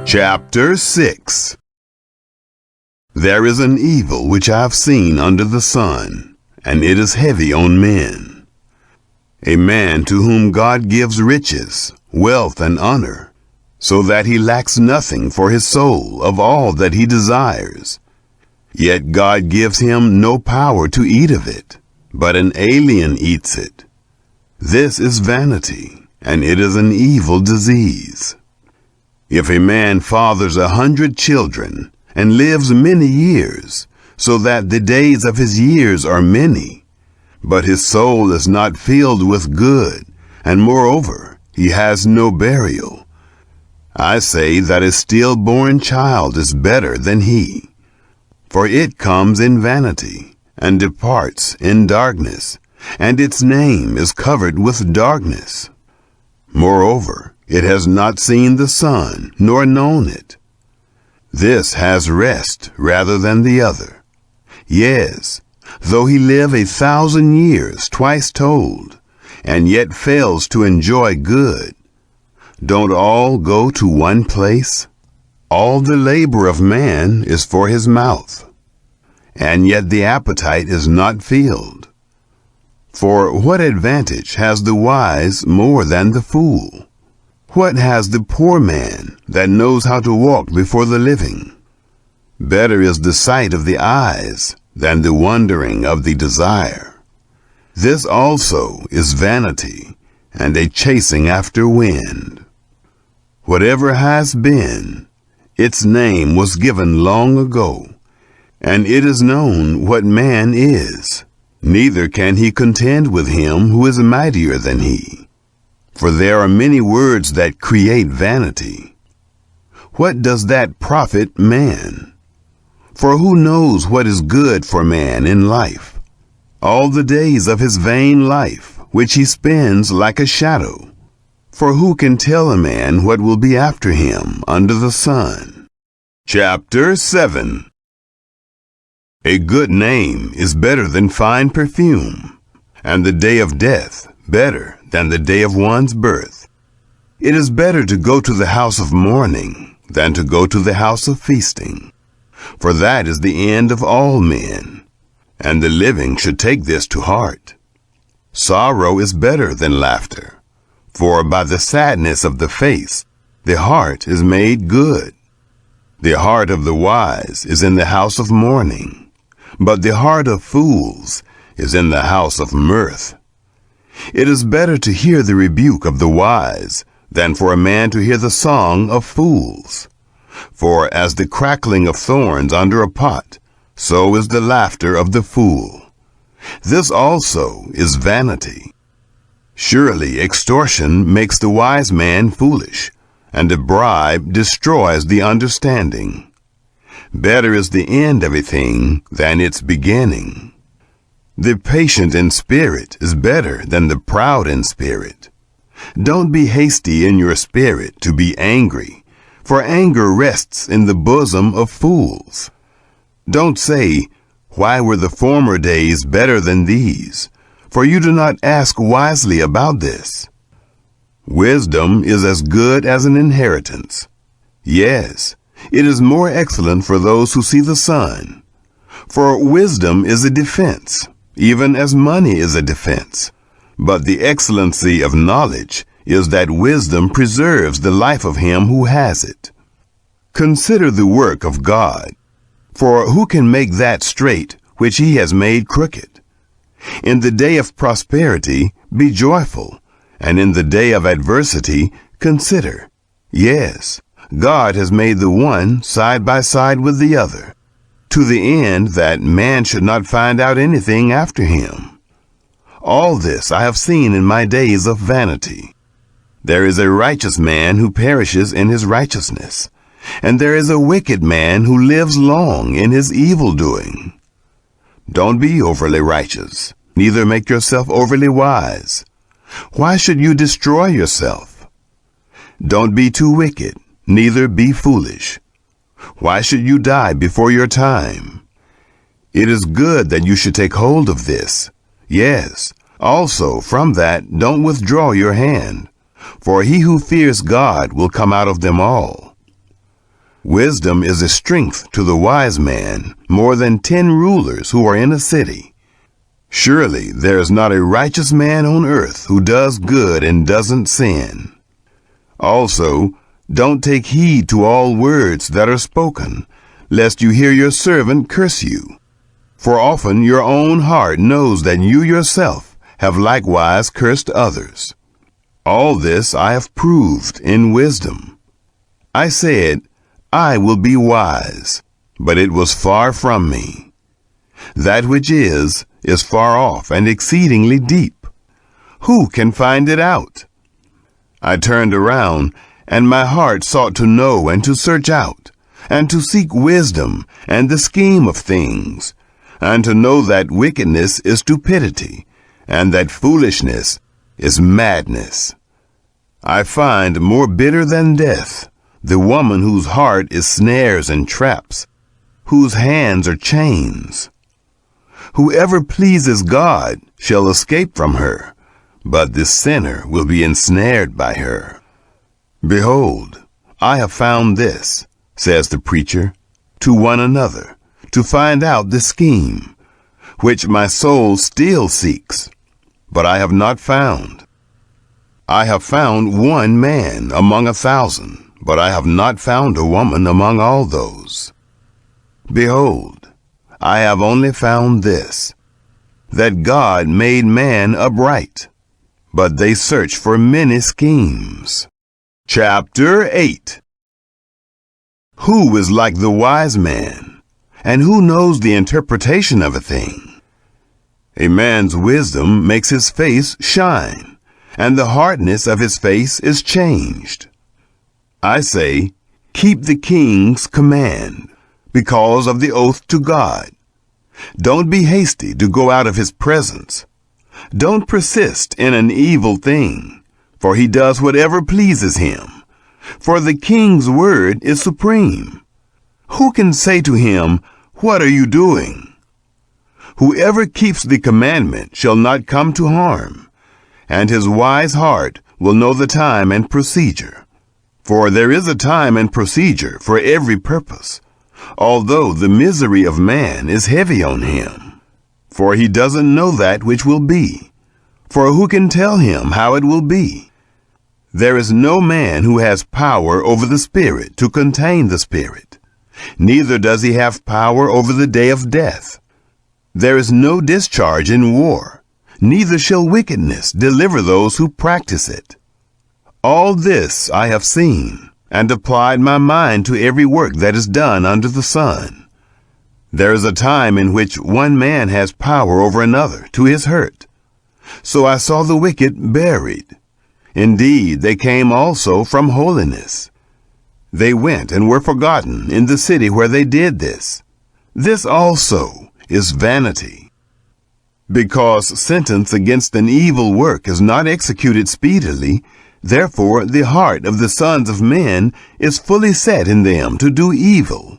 Chapter 6. There is an evil which I have seen under the sun, and it is heavy on men. A man to whom God gives riches, wealth, and honor, so that he lacks nothing for his soul of all that he desires. Yet God gives him no power to eat of it, but an alien eats it. This is vanity, and it is an evil disease. If a man fathers 100 children, and lives many years, so that the days of his years are many, but his soul is not filled with good, and moreover he has no burial, I say that a stillborn child is better than he. For it comes in vanity, and departs in darkness, and its name is covered with darkness. Moreover, it has not seen the sun, nor known it. This has rest rather than the other. Yes, though he live 1,000 years twice told, and yet fails to enjoy good. Don't all go to one place? All the labor of man is for his mouth, and yet the appetite is not filled. For what advantage has the wise more than the fool? What has the poor man that knows how to walk before the living? Better is the sight of the eyes than the wondering of the desire. This also is vanity, and a chasing after wind. Whatever has been, its name was given long ago, and it is known what man is. Neither can he contend with him who is mightier than he. For there are many words that create vanity. What does that profit man? For who knows what is good for man in life? All the days of his vain life, which he spends like a shadow. For who can tell a man what will be after him under the sun? Chapter 7. A good name is better than fine perfume, and the day of death better than the day of one's birth. It is better to go to the house of mourning than to go to the house of feasting, for that is the end of all men, and the living should take this to heart. Sorrow is better than laughter, for by the sadness of the face the heart is made good. The heart of the wise is in the house of mourning, but the heart of fools is in the house of mirth. It is better to hear the rebuke of the wise than for a man to hear the song of fools. For as the crackling of thorns under a pot, so is the laughter of the fool. This also is vanity. Surely extortion makes the wise man foolish, and a bribe destroys the understanding. Better is the end of a thing than its beginning. The patient in spirit is better than the proud in spirit. Don't be hasty in your spirit to be angry, for anger rests in the bosom of fools. Don't say, "Why were the former days better than these?" For you do not ask wisely about this. Wisdom is as good as an inheritance. Yes, it is more excellent for those who see the sun. For wisdom is a defense, even as money is a defense. But the excellency of knowledge is that wisdom preserves the life of him who has it. Consider the work of God, for who can make that straight which he has made crooked? In the day of prosperity be joyful, and in the day of adversity consider. Yes, God has made the one side by side with the other, to the end that man should not find out anything after him. All this I have seen in my days of vanity. There is a righteous man who perishes in his righteousness, and there is a wicked man who lives long in his evil doing. Don't be overly righteous, neither make yourself overly wise. Why should you destroy yourself? Don't be too wicked, neither be foolish. Why should you die before your time? It is good that you should take hold of this. Yes, also from that don't withdraw your hand, for he who fears God will come out of them all. Wisdom is a strength to the wise man, more than 10 rulers who are in a city. Surely there is not a righteous man on earth who does good and doesn't sin. Also, don't take heed to all words that are spoken, lest you hear your servant curse you. For often your own heart knows that you yourself have likewise cursed others. All this I have proved in wisdom. I said, I will be wise, but it was far from me. That which is far off and exceedingly deep. Who can find it out? I turned around, and my heart sought to know and to search out, and to seek wisdom and the scheme of things, and to know that wickedness is stupidity, and that foolishness is madness. I find more bitter than death the woman whose heart is snares and traps, whose hands are chains. Whoever pleases God shall escape from her, but the sinner will be ensnared by her. Behold, I have found this, says the preacher, to one another, to find out the scheme, which my soul still seeks, but I have not found. I have found one man among 1,000, but I have not found a woman among all those. Behold, I have only found this, that God made man upright, but they search for many schemes. Chapter 8. Who is like the wise man, and who knows the interpretation of a thing? A man's wisdom makes his face shine, and the hardness of his face is changed. I say, keep the king's command, because of the oath to God. Don't be hasty to go out of his presence. Don't persist in an evil thing, for he does whatever pleases him. For the king's word is supreme. Who can say to him, what are you doing? Whoever keeps the commandment shall not come to harm, and his wise heart will know the time and procedure. For there is a time and procedure for every purpose, although the misery of man is heavy on him. For he doesn't know that which will be. For who can tell him how it will be? There is no man who has power over the Spirit to contain the Spirit. Neither does he have power over the day of death. There is no discharge in war, neither shall wickedness deliver those who practice it. All this I have seen, and applied my mind to every work that is done under the sun. There is a time in which one man has power over another to his hurt. So I saw the wicked buried. Indeed, they came also from holiness. They went and were forgotten in the city where they did this. This also is vanity. Because sentence against an evil work is not executed speedily, therefore the heart of the sons of men is fully set in them to do evil.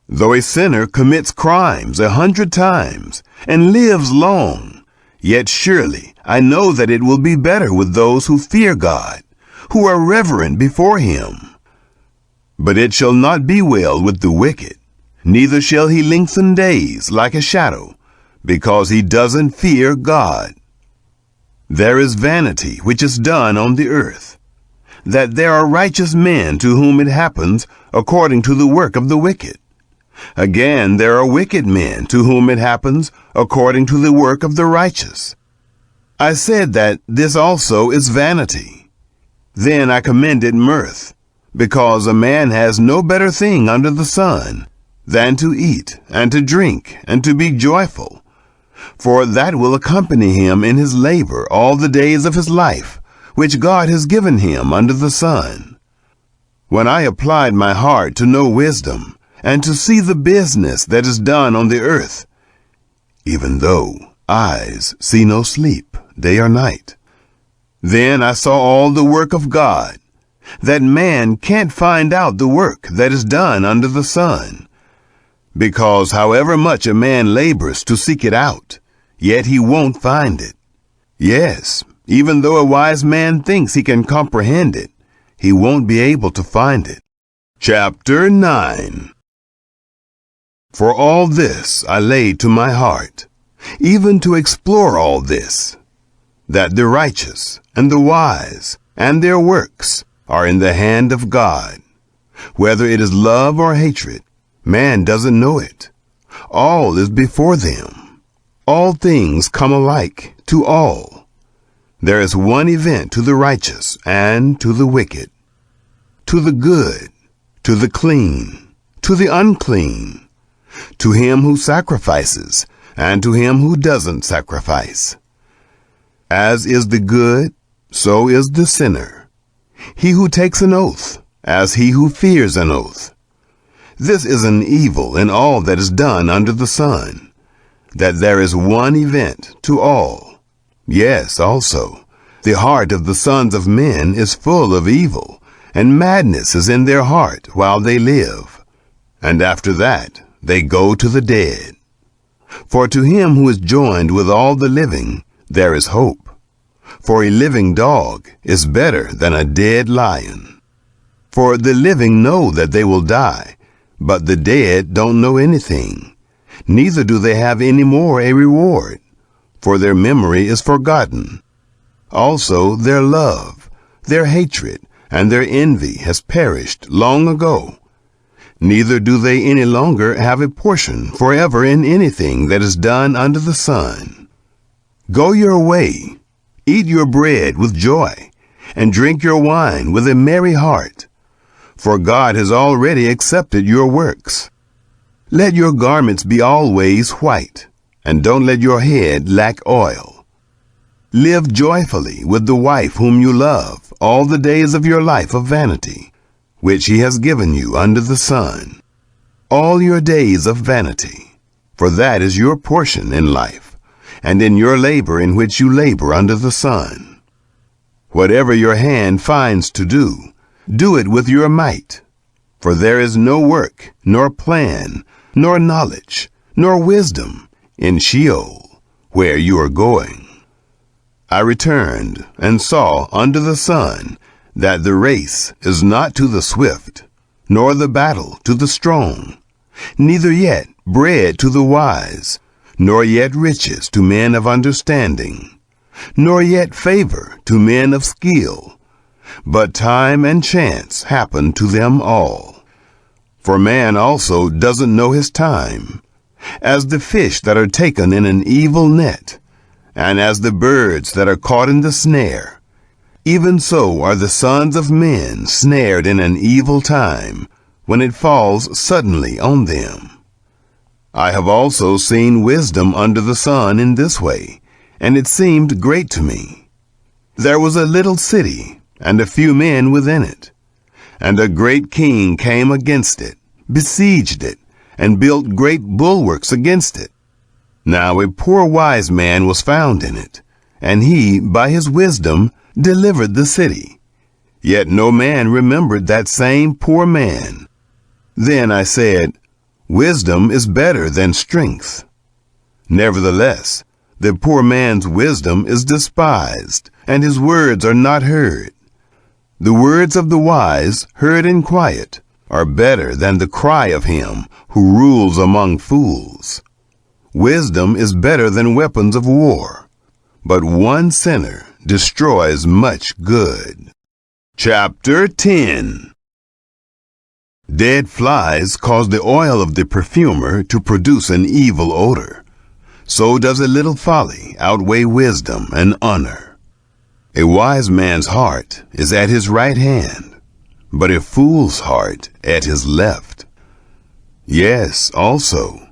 Though a sinner commits crimes 100 times and lives long, yet surely I know that it will be better with those who fear God, who are reverent before him. But it shall not be well with the wicked, neither shall he lengthen days like a shadow, because he doesn't fear God. There is vanity which is done on the earth, that there are righteous men to whom it happens according to the work of the wicked. Again, there are wicked men to whom it happens according to the work of the righteous. I said that this also is vanity. Then I commended mirth, because a man has no better thing under the sun than to eat and to drink and to be joyful, for that will accompany him in his labor all the days of his life, which God has given him under the sun. When I applied my heart to know wisdom, and to see the business that is done on the earth, even though eyes see no sleep day or night, then I saw all the work of God, that man can't find out the work that is done under the sun. Because however much a man labors to seek it out, yet he won't find it. Yes, even though a wise man thinks he can comprehend it, he won't be able to find it. Chapter 9. For all this I laid to my heart, even to explore all this, that the righteous and the wise and their works are in the hand of God. Whether it is love or hatred, man doesn't know it. All is before them. All things come alike to all. There is one event to the righteous and to the wicked, to the good, to the clean, to the unclean, to him who sacrifices, and to him who doesn't sacrifice. As is the good, so is the sinner. He who takes an oath, as he who fears an oath. This is an evil in all that is done under the sun, that there is one event to all. Yes, also, the heart of the sons of men is full of evil, and madness is in their heart while they live. And after that, they go to the dead. For to him who is joined with all the living, there is hope. For a living dog is better than a dead lion. For the living know that they will die, but the dead don't know anything. Neither do they have any more a reward, for their memory is forgotten. Also their love, their hatred, and their envy has perished long ago. Neither do they any longer have a portion forever in anything that is done under the sun. Go your way, eat your bread with joy, and drink your wine with a merry heart, for God has already accepted your works. Let your garments be always white, and don't let your head lack oil. Live joyfully with the wife whom you love all the days of your life of vanity, which he has given you under the sun, all your days of vanity, for that is your portion in life, and in your labor in which you labor under the sun. Whatever your hand finds to do, do it with your might, for there is no work, nor plan, nor knowledge, nor wisdom in Sheol, where you are going. I returned and saw under the sun that the race is not to the swift, nor the battle to the strong, neither yet bread to the wise, nor yet riches to men of understanding, nor yet favor to men of skill, but time and chance happen to them all. For man also doesn't know his time, as the fish that are taken in an evil net, and as the birds that are caught in the snare. Even so are the sons of men snared in an evil time, when it falls suddenly on them. I have also seen wisdom under the sun in this way, and it seemed great to me. There was a little city, and a few men within it, and a great king came against it, besieged it, and built great bulwarks against it. Now a poor wise man was found in it, and he, by his wisdom, delivered the city. Yet no man remembered that same poor man. Then I said, Wisdom is better than strength. Nevertheless, the poor man's wisdom is despised, and his words are not heard. The words of the wise, heard in quiet, are better than the cry of him who rules among fools. Wisdom is better than weapons of war, but one sinner destroys much good. Chapter 10. Dead flies cause the oil of the perfumer to produce an evil odor. So does a little folly outweigh wisdom and honor. A wise man's heart is at his right hand, but a fool's heart at his left. Yes, also,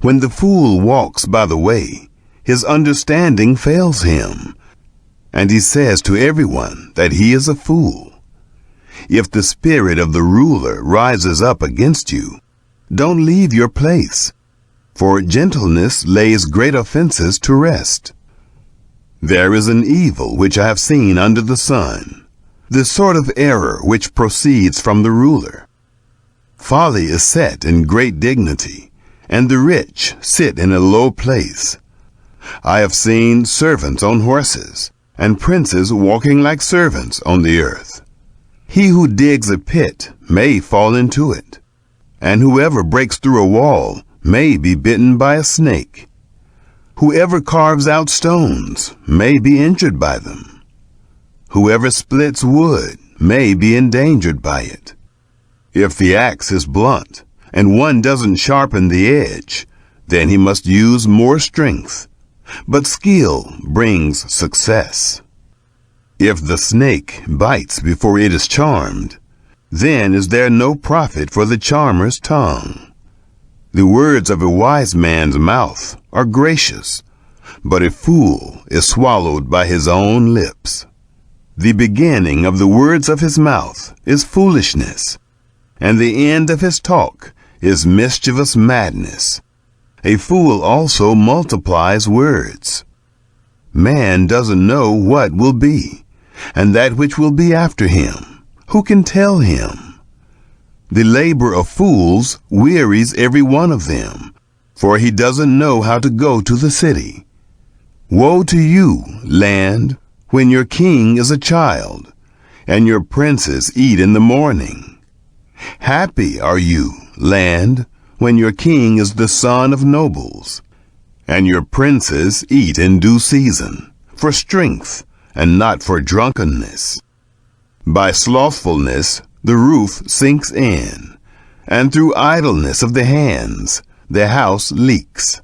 when the fool walks by the way, his understanding fails him, and he says to everyone that he is a fool. If the spirit of the ruler rises up against you, don't leave your place, for gentleness lays great offenses to rest. There is an evil which I have seen under the sun, the sort of error which proceeds from the ruler. Folly is set in great dignity, and the rich sit in a low place. I have seen servants on horses, and princes walking like servants on the earth. He who digs a pit may fall into it, and whoever breaks through a wall may be bitten by a snake. Whoever carves out stones may be injured by them. Whoever splits wood may be endangered by it. If the axe is blunt, and one doesn't sharpen the edge, then he must use more strength. But skill brings success. If the snake bites before it is charmed, then is there no profit for the charmer's tongue. The words of a wise man's mouth are gracious, but a fool is swallowed by his own lips. The beginning of the words of his mouth is foolishness, and the end of his talk is mischievous madness. A fool also multiplies words. Man doesn't know what will be, and that which will be after him. Who can tell him? The labor of fools wearies every one of them, for he doesn't know how to go to the city. Woe to you, land, when your king is a child, and your princes eat in the morning. Happy are you, land, when your king is the son of nobles, and your princes eat in due season, for strength, and not for drunkenness. By slothfulness the roof sinks in, and through idleness of the hands the house leaks.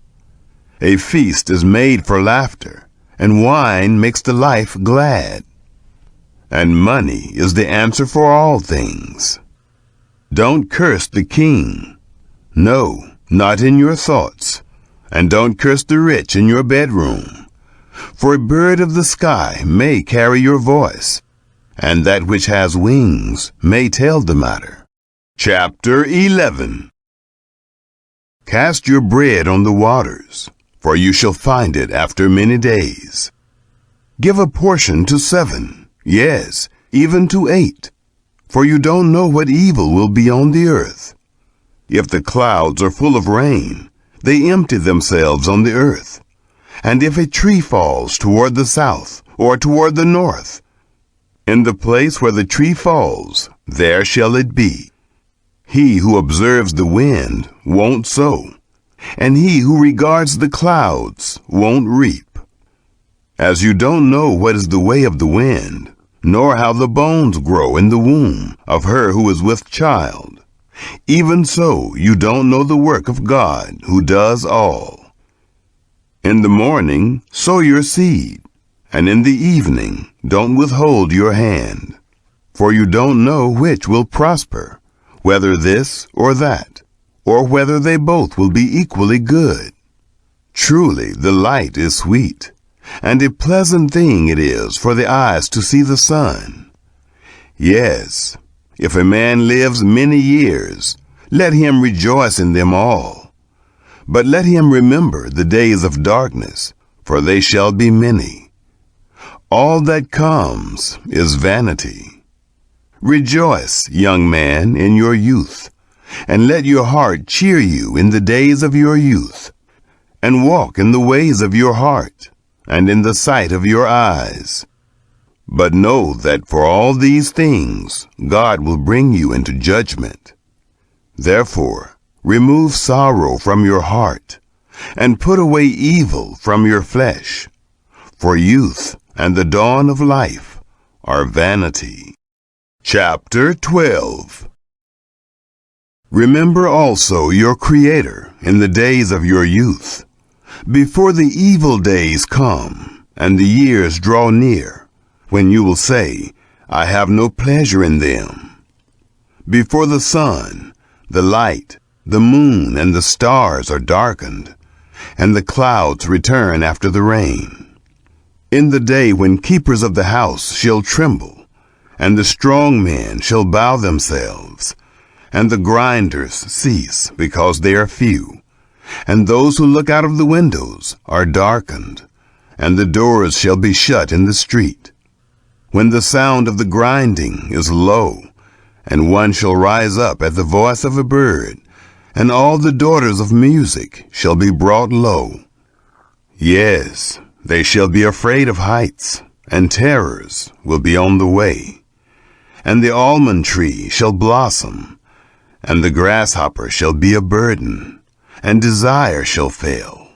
A feast is made for laughter, and wine makes the life glad. And money is the answer for all things. Don't curse the king. No, not in your thoughts. And don't curse the rich in your bedroom. For a bird of the sky may carry your voice, and that which has wings may tell the matter. Chapter 11. Cast your bread on the waters, for you shall find it after many days. Give a portion to 7, yes, even to 8, for you don't know what evil will be on the earth. If the clouds are full of rain, they empty themselves on the earth. And if a tree falls toward the south or toward the north, in the place where the tree falls, there shall it be. He who observes the wind won't sow, and he who regards the clouds won't reap. As you don't know what is the way of the wind, nor how the bones grow in the womb of her who is with child, even so you don't know the work of God who does all. In the morning sow your seed, and in the evening don't withhold your hand. For you don't know which will prosper, whether this or that, or whether they both will be equally good. Truly the light is sweet, and a pleasant thing it is for the eyes to see the sun. Yes, if a man lives many years, let him rejoice in them all. But let him remember the days of darkness, for they shall be many. All that comes is vanity. Rejoice, young man, in your youth, and let your heart cheer you in the days of your youth, and walk in the ways of your heart, and in the sight of your eyes. But know that for all these things God will bring you into judgment. Therefore, remove sorrow from your heart, and put away evil from your flesh. For youth and the dawn of life are vanity. Chapter 12. Remember also your Creator in the days of your youth, before the evil days come, and the years draw near, when you will say, I have no pleasure in them. Before the sun, the light, the moon, and the stars are darkened, and the clouds return after the rain. In the day when keepers of the house shall tremble, and the strong men shall bow themselves, and the grinders cease because they are few, and those who look out of the windows are darkened, and the doors shall be shut in the street. When the sound of the grinding is low, and one shall rise up at the voice of a bird, and all the daughters of music shall be brought low. Yes, they shall be afraid of heights, and terrors will be on the way. and the almond tree shall blossom, and the grasshopper shall be a burden, and desire shall fail.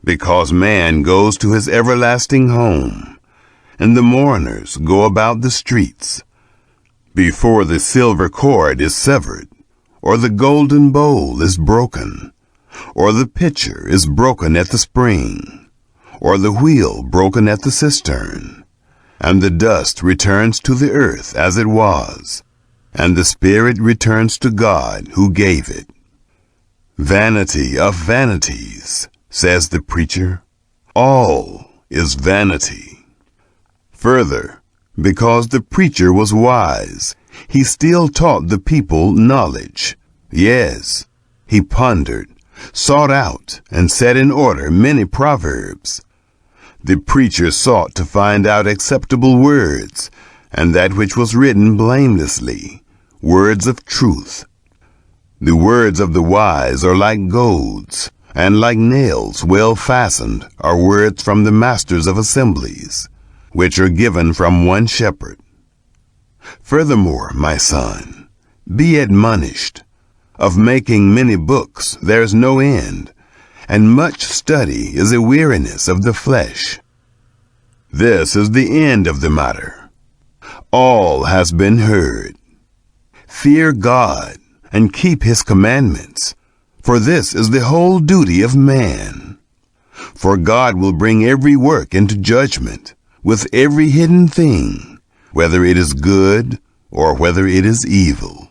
Because man goes to his everlasting home, and the mourners go about the streets. Before the silver cord is severed, or the golden bowl is broken, or the pitcher is broken at the spring, or the wheel broken at the cistern, and the dust returns to the earth as it was, and the spirit returns to God who gave it. Vanity of vanities, says the preacher. All is vanity. Further, because the preacher was wise, he still taught the people knowledge. Yes, he pondered, sought out, and set in order many proverbs. The preacher sought to find out acceptable words, and that which was written blamelessly, words of truth. The words of the wise are like goads, and like nails well fastened are words from the masters of assemblies, which are given from one shepherd. Furthermore, my son, be admonished. Of making many books there is no end, and much study is a weariness of the flesh. This is the end of the matter. All has been heard. Fear God, and keep his commandments, for this is the whole duty of man. For God will bring every work into judgment, with every hidden thing, whether it is good or whether it is evil.